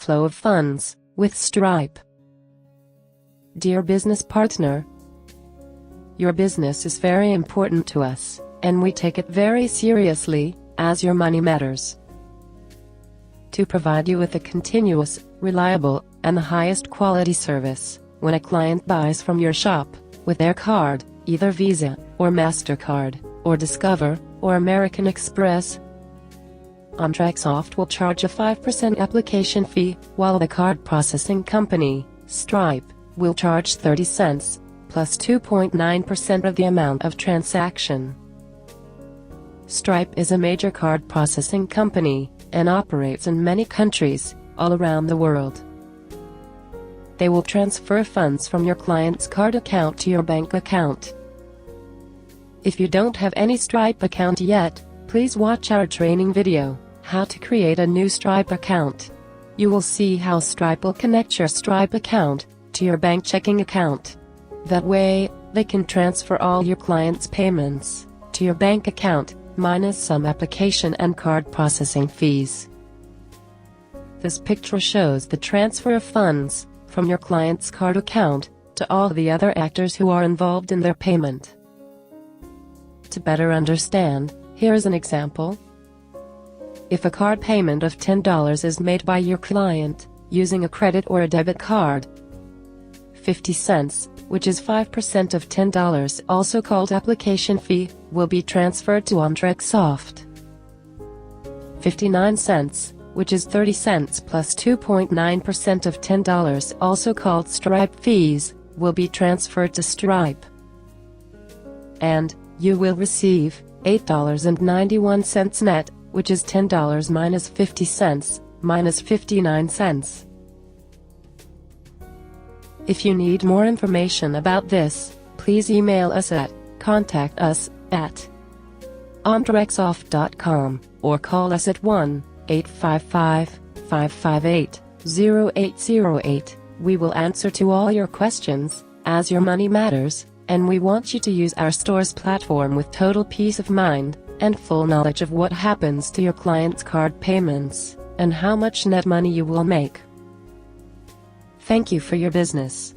flow of funds with Stripe. Dear business partner, your business is very important to us, and we take it very seriously, as your money matters. To provide you with a continuous, reliable, and the highest quality service, when a client buys from your shop, with their card, either Visa, or MasterCard, or Discover, or American Express, OmtrekSoft will charge a 5% application fee, while the card processing company, Stripe, will charge 30 cents, plus 2.9% of the amount of transaction. Stripe is a major card processing company, and operates in many countries, all around the world. They will transfer funds from your client's card account to your bank account. If you don't have any Stripe account yet, please watch our training video, How to Create a New Stripe Account. You will see how Stripe will connect your Stripe account to your bank checking account. That way, they can transfer all your clients' payments to your bank account, minus some application and card processing fees. This picture shows the transfer of funds from your client's card account to all the other actors who are involved in their payment. To better understand, here is an example. If a card payment of $10 is made by your client, using a credit or a debit card, 50 cents, which is 5% of $10, also called application fee, will be transferred to OmtrekSoft. 59 cents, which is 30 cents plus 2.9% of $10, also called Stripe fees, will be transferred to Stripe. And you will receive $8.91 net, which is $10 minus 50 cents, minus 59 cents. If you need more information about this, please email us at contact@omtreksoft.com, or call us at 1-855-558-0808. We will answer to all your questions, as your money matters, and we want you to use our store's platform with total peace of mind, and full knowledge of what happens to your client's card payments, and how much net money you will make. Thank you for your business.